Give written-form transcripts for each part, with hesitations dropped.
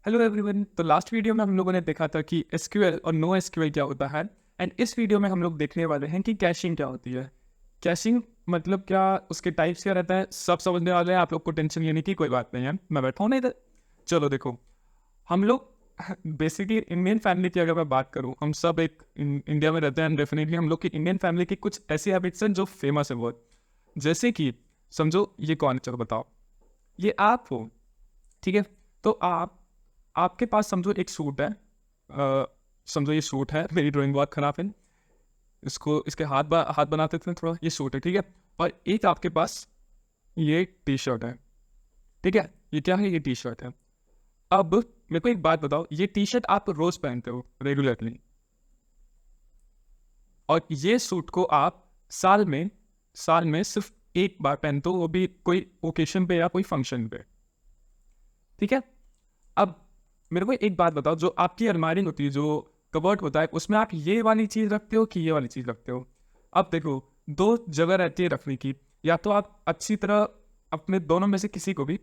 Hello everyone. तो last video में हम लोगों ने देखा था कि एसक्यूएल और नो एसक्यूएल क्या होता है। एंड इस वीडियो में हम लोग देखने वाले हैं कि कैशिंग क्या होती है। कैशिंग मतलब क्या, उसके टाइप्स क्या रहता है, सब समझने वाले हैं। आप लोग को टेंशन लेने की कोई बात नहीं है, मैं बैठा हूँ नहीं इधर। चलो देखो, हम लोग बेसिकली इंडियन फैमिली की अगर मैं बात करूँ, हम सब एक इंडिया में रहते हैं एंड डेफिनेटली हम लोग की इंडियन फैमिली की कुछ ऐसी हैबिट्स हैं जो फेमस है बहुत। जैसे कि समझो ये कौन है, चलो बताओ, ये आप हो, ठीक है। तो आपके पास समझो एक सूट है। समझो ये सूट है, मेरी ड्राइंग बहुत खराब है, इसको इसके हाथ बनाते थे थोड़ा, ये सूट है, ठीक है। और एक आपके पास ये टी शर्ट है, ठीक है। ये क्या है? ये टी शर्ट है। अब मेरे को एक बात बताओ, ये टी शर्ट आप रोज पहनते हो रेगुलरली, और ये सूट को आप साल में सिर्फ एक बार पहनते हो, वो भी कोई ओकेशन पे या कोई फंक्शन पे, ठीक है। अब मेरे को एक बात बताओ, जो आपकी अलमारी होती है, जो कबर्ड होता है, उसमें आप ये वाली चीज़ रखते हो कि ये वाली चीज़ रखते हो? अब देखो, दो जगह रहती है रखने की। या तो आप अच्छी तरह अपने दोनों में से किसी को भी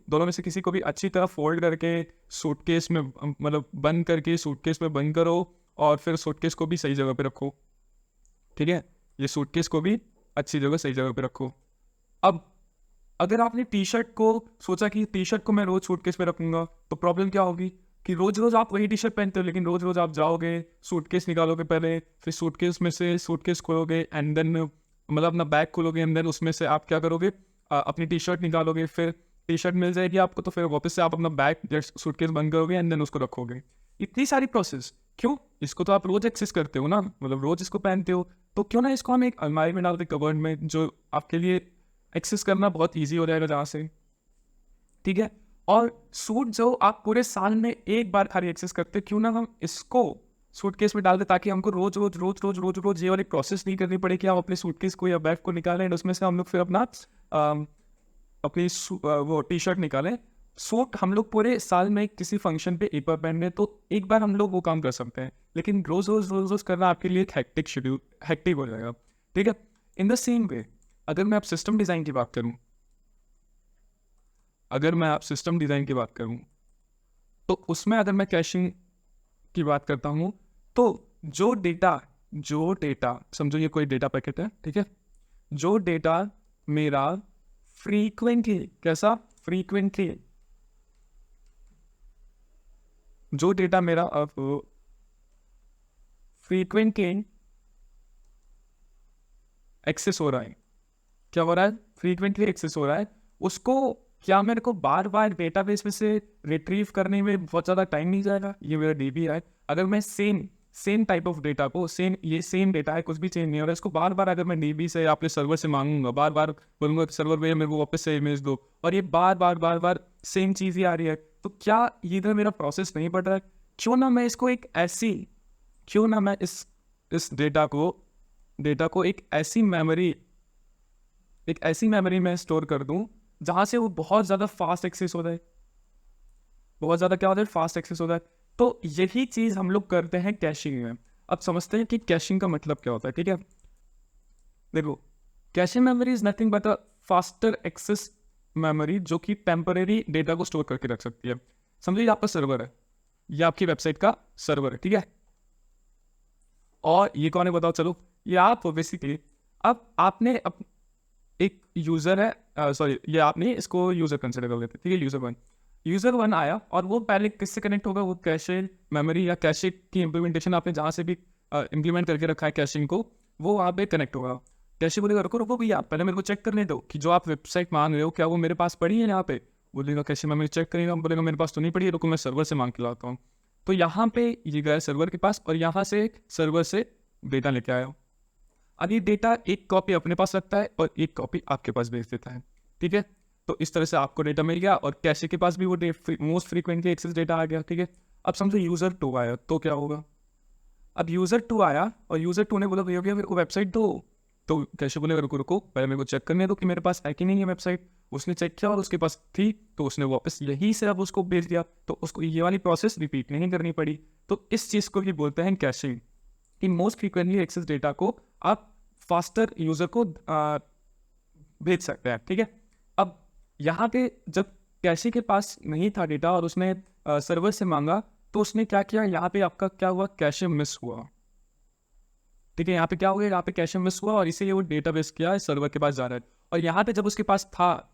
अच्छी तरह फोल्ड करके सूटकेस में, मतलब बंद करके सूटकेस में बंद करो, और फिर सूटकेस को भी सही जगह पे रखो, ठीक है। ये सूटकेस को भी अच्छी जगह सही जगह पे रखो। अब अगर आपने टी शर्ट को सोचा कि टी शर्ट को मैं रोज सूटकेस में रखूंगा, तो प्रॉब्लम क्या होगी कि रोज रोज आप वही टी शर्ट पहनते हो, लेकिन रोज रोज आप जाओगे, सूटकेस निकालोगे पहले, फिर सूटकेस में से सूटकेस खोलोगे, एंड देन मतलब अपना बैग खोलोगे, एंड देन उसमें से आप क्या करोगे, अपनी टी शर्ट निकालोगे, फिर टी शर्ट मिल जाएगी आपको, तो फिर वापस से आप अपना बैग सूटकेस बंद करोगे, एंड देन उसको रखोगे। इतनी सारी प्रोसेस क्यों? इसको तो आप रोज एक्सेस करते हो ना, मतलब रोज इसको पहनते हो, तो क्यों ना इसको हम एक अलमारी में डाल दे, कबर्ड में, जो आपके लिए एक्सेस करना बहुत इजी हो जाएगा जहाँ से, ठीक है। और सूट जो आप पूरे साल में एक बार खाली एक्सेस करते, क्यों ना हम इसको सूटकेस में डाल दें, ताकि हमको रोज रोज रोज रोज रोज रोज ये वाली प्रोसेस नहीं करनी पड़े कि आप अपने सूटकेस को या बैग को निकालें, और उसमें से हम लोग फिर अपना अपनी वो टी शर्ट निकालें। सूट हम लोग पूरे साल में किसी फंक्शन पे एक बार पहन रहे, तो एक बार हम लोग वो काम कर सकते हैं, लेकिन रोज रोज रोज रोज करना आपके लिए एक हेक्टिक हो जाएगा, ठीक है। इन द सेम वे, अगर मैं आप सिस्टम डिज़ाइन की बात करूं, तो उसमें अगर मैं कैशिंग की बात करता हूं, तो जो डेटा समझो ये कोई डेटा पैकेट है, ठीक है। जो डेटा मेरा फ्रीक्वेंटली कैसा फ्रीक्वेंटली जो डेटा मेरा अब फ्रीक्वेंटली एक्सेस हो रहा है, क्या हो रहा है? फ्रीक्वेंटली एक्सेस हो रहा है। उसको क्या मेरे को बार बार डेटाबेस में से रिट्रीव करने में बहुत ज़्यादा टाइम नहीं जाएगा? ये मेरा डीबी है। अगर मैं सेम टाइप ऑफ डेटा को सेम डेटा है, कुछ भी चेंज नहीं हो रहा है, इसको बार बार अगर मैं डीबी से या अपने सर्वर से मांगूंगा, बार बार बोलूंगा सर्वर भैया मेरे को वापस से इमेज दो, और ये बार बार सेम चीज़ ही आ रही है, तो क्या ये इधर मेरा प्रोसेस नहीं बढ़ रहा है? क्यों ना मैं इसको क्यों ना मैं इस डेटा को एक ऐसी मेमोरी में स्टोर कर दूं, जहां से वो बहुत ज़्यादा फास्ट एक्सेस हो जाए, बहुत ज़्यादा क्या होता है, फास्ट एक्सेस होता है। तो यही चीज़ हम लोग करते हैं कैशिंग में। अब समझते हैं कि कैशिंग का मतलब क्या होता है, ठीक है। देखो, caching memory is nothing but a faster access memory, जो कि टेम्परेरी डेटा को स्टोर करके रख सकती है। समझिए आपका सर्वर है, ये आपकी वेबसाइट का सर्वर है, ठीक है। और ये कौन है बताओ? चलो, ये आप बेसिकली, अब आपने एक यूजर है, सॉरी, ये आप नहीं, इसको यूजर कंसिडर कर लेते, ठीक है। यूजर वन आया, और वो पहले किससे कनेक्ट होगा? वो कैशे मेमोरी या कैशे की इंप्लीमेंटेशन आपने जहाँ से भी इंप्लीमेंट करके रखा है कैशिंग को, वो वहाँ पे कनेक्ट होगा। कैशे बोलेगा रुको रुको भैया, पहले मेरे को चेक करने दो कि जो आप वेबसाइट मांग रहे हो, क्या वो मेरे पास पड़ी है यहाँ पे? बोलेगा कैशे मेमोरी चेक करेगा, बोलेगा मेरे पास तो नहीं पड़ी है, रुको मैं सर्वर से मांग के लाता हूँ। तो यहाँ पे ये गया सर्वर के पास, और यहाँ से सर्वर से डेटा लेके आया। अब ये डेटा एक कॉपी अपने पास रखता है और एक कॉपी आपके पास भेज देता है, ठीक है। तो इस तरह से आपको डेटा मिल गया, और कैशे के पास भी वो मोस्ट फ्रीक्वेंटली एक्सेस डेटा आ गया, ठीक है। अब समझो यूजर टू आया, तो क्या होगा? अब यूजर टू आया, और यूजर टू ने बोला भैया भैया मेरे को वेबसाइट दो। तो कैशे बोलेगा रुको रुको, पहले मेरे को चेक करने दो कि मेरे पास है कि नहीं है वेबसाइट। उसने चेक किया और उसके पास थी, तो उसने वापस यही से अब उसको भेज दिया, तो उसको ये वाली प्रोसेस रिपीट नहीं करनी पड़ी। तो इस चीज़ को ही बोलते हैं कैशिंग, कि मोस्ट फ्रीक्वेंटली एक्सेस डेटा को आप फास्टर यूजर को भेज सकते हैं, ठीक है। अब यहाँ पे जब कैशे के पास नहीं था डेटा और उसने सर्वर से मांगा, तो उसने क्या किया, यहाँ पे आपका क्या हुआ, कैशे मिस हुआ। ठीक है, यहाँ पे क्या हो गया, यहाँ पे कैशे मिस हुआ और इसीलिए वो डेटाबेस क्या है, सर्वर के पास जा रहा है। और यहाँ पे जब उसके पास था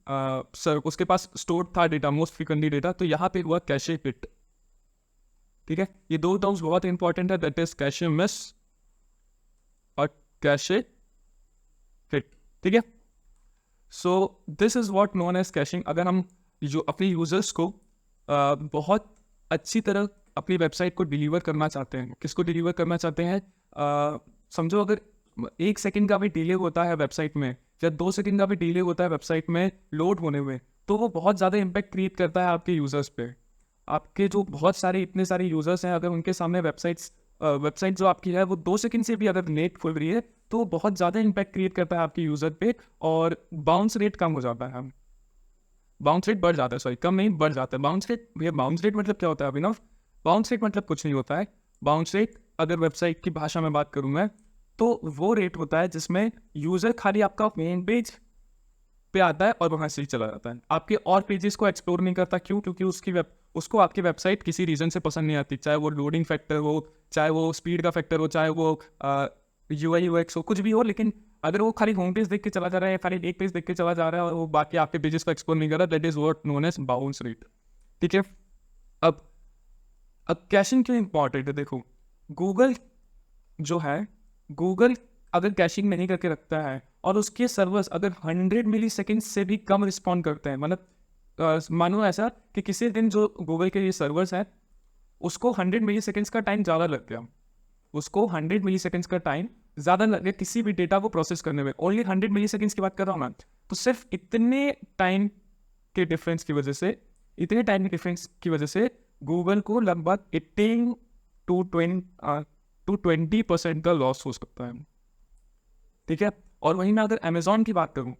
सर उसके पास स्टोर था डेटा, मोस्ट फ्रीक्वेंटली डेटा, तो यहाँ पे हुआ कैशे हिट। ठीक है, ये दो टर्म्स बहुत इंपॉर्टेंट है, दैट इज कैशे मिस और कैशे हिट। ठीक है, so this is what known as caching. अगर हम जो अपने यूजर्स को बहुत अच्छी तरह अपनी वेबसाइट को डिलीवर करना चाहते हैं, किसको डिलीवर करना चाहते हैं, समझो अगर 1 सेकंड का भी डिले होता है वेबसाइट में, या 2 सेकंड का भी डिले होता है वेबसाइट में लोड होने में, तो वो बहुत ज़्यादा इम्पैक्ट क्रिएट करता है आपके यूजर्स पे। आपके जो बहुत सारे इतने सारे यूजर्स हैं, अगर उनके सामने वेबसाइट जो आपकी है वो 2 सेकंड से भी अगर लेट खुल रही है, तो वो बहुत ज़्यादा इम्पैक्ट क्रिएट करता है आपके यूजर पे, और बाउंस रेट कम हो जाता है, बाउंस रेट बढ़ जाता है, सॉरी कम नहीं बढ़ जाता है। बाउंस रेट, भैया बाउंस रेट मतलब क्या होता है अभिनव? बाउंस रेट मतलब कुछ नहीं होता है। बाउंस रेट अगर वेबसाइट की भाषा में बात करूँ मैं, तो वो रेट होता है जिसमें यूजर खाली आपका मेन पेज पे आता है और वहाँ से ही चला जाता है, आपके और पेजेस को एक्सप्लोर नहीं करता। क्यों? क्योंकि उसको आपकी वेबसाइट किसी रीजन से पसंद नहीं आती, चाहे वो लोडिंग फैक्टर हो, चाहे वो स्पीड का फैक्टर हो, चाहे वो UI UX हो, कुछ भी हो। लेकिन अगर वो खाली होम पेज देख के चला जा रहा है, खाली एक पेज देख के चला जा रहा है और वो बाकी आपके पेजेस को एक्सप्लोर नहीं कर रहा, that is what known as bounce rate. ठीक है, अब कैशिंग क्यों इंपॉर्टेंट है? देखो, गूगल जो है, गूगल अगर कैशिंग नहीं करके रखता है और उसके सर्वर्स अगर 100 मिली सेकेंड से भी कम रिस्पॉन्ड करते हैं, मतलब मानो ऐसा कि किसी दिन जो गूगल के ये सर्वर्स हैं उसको 100 मिली सेकेंड्स का टाइम ज़्यादा लग गया, उसको 100 मिली सेकेंड्स का टाइम ज़्यादा लग गया किसी भी डेटा को प्रोसेस करने में, ओनली 100 मिली सेकेंड्स की बात कर रहा हूँ मैं, तो सिर्फ इतने टाइम के डिफरेंस की वजह से, इतने टाइम के डिफरेंस की वजह से गूगल को लगभग 18 to 20% का लॉस हो सकता है। ठीक है, और वहीं मैं अगर अमेजोन की बात करूं,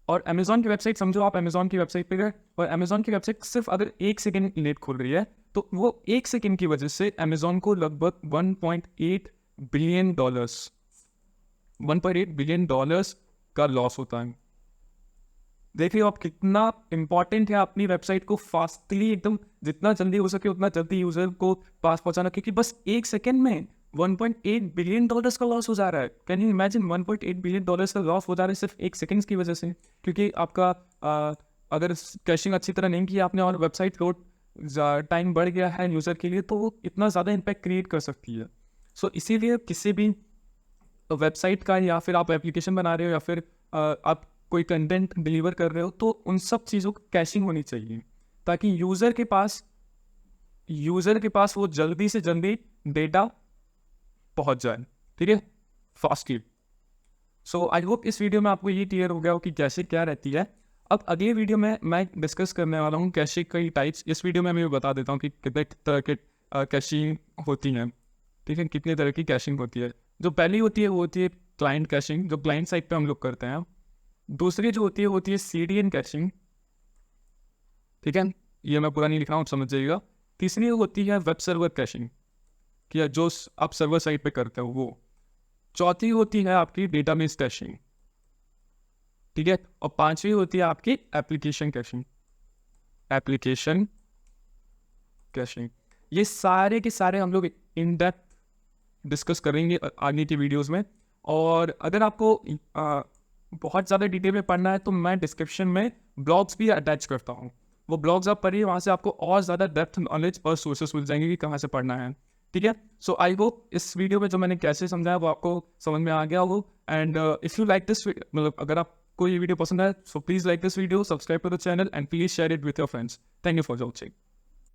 और अमेजोन की वेबसाइट समझो, आप अमेजोन की वेबसाइट पे गए और अमेजोन की वेबसाइट सिर्फ अगर 1 सेकेंड लेट खुल रही है, तो वो 1 सेकेंड की वजह से अमेजोन को लगभग 1.8 बिलियन डॉलर्स का लॉस होता है। देख रहे हो आप कितना इंपॉर्टेंट है अपनी वेबसाइट को फास्टली, एकदम जितना जल्दी हो सके उतना जल्दी यूजर को पास पहुंचाना, क्योंकि बस 1 सेकेंड में 1.8 बिलियन डॉलर्स का लॉस हो जा रहा है। Can you imagine? 1.8 billion dollars का लॉस हो जा रहा है सिर्फ 1 सेकेंड की वजह से, क्योंकि आपका अगर कैशिंग अच्छी तरह नहीं की आपने और वेबसाइट लोड टाइम बढ़ गया है यूज़र के लिए, तो वो इतना ज़्यादा इम्पैक्ट क्रिएट कर सकती है। सो इसीलिए किसी भी वेबसाइट का, या फिर आप एप्लीकेशन बना रहे हो, या फिर आप कोई कंटेंट डिलीवर कर रहे हो, तो उन सब चीज़ों की कैशिंग होनी चाहिए, ताकि यूज़र के पास वो जल्दी से जल्दी डेटा पहुंच जाए। ठीक है, फास्टली। सो आई होप इस वीडियो में आपको ये क्लियर हो गया हो कि कैशे क्या रहती है। अब अगले वीडियो में मैं डिस्कस करने वाला हूँ कैशे कई टाइप्स। इस वीडियो में मैं बता देता हूँ कि कितने तरह के कैशिंग होती हैं। ठीक है, कितने तरह की कैशिंग होती है। जो पहली होती है वो होती है क्लाइंट कैशिंग, जो क्लाइंट साइड पे हम लोग करते हैं। दूसरी जो होती है CDN कैशिंग। ठीक है, ये मैं पूरा नहीं लिख रहा हूँ, समझ जाइएगा। तीसरी होती है वेब सर्वर कैशिंग, कि जो आप सर्वर साइड पे करते हो वो। चौथी होती है आपकी डेटाबेस कैशिंग। ठीक है, और पांचवी होती है आपकी एप्लीकेशन कैशिंग। ये सारे के सारे हम लोग इन डेप्थ डिस्कस करेंगे आगे की वीडियोस में। और अगर आपको बहुत ज़्यादा डिटेल में पढ़ना है तो मैं डिस्क्रिप्शन में ब्लॉग्स भी अटैच करता हूँ, वो ब्लॉग्स आप पढ़िए, वहाँ से आपको और ज़्यादा डेप्थ नॉलेज और सोर्सेस मिल जाएंगे कि कहाँ से पढ़ना है। ठीक है, सो आई होप इस वीडियो में जो मैंने कैसे समझाया वो आपको समझ में आ गया हो। And if you like this, मतलब अगर आपको ये वीडियो पसंद है, so please like this video, subscribe to the channel and please share it with your friends. Thank you for watching.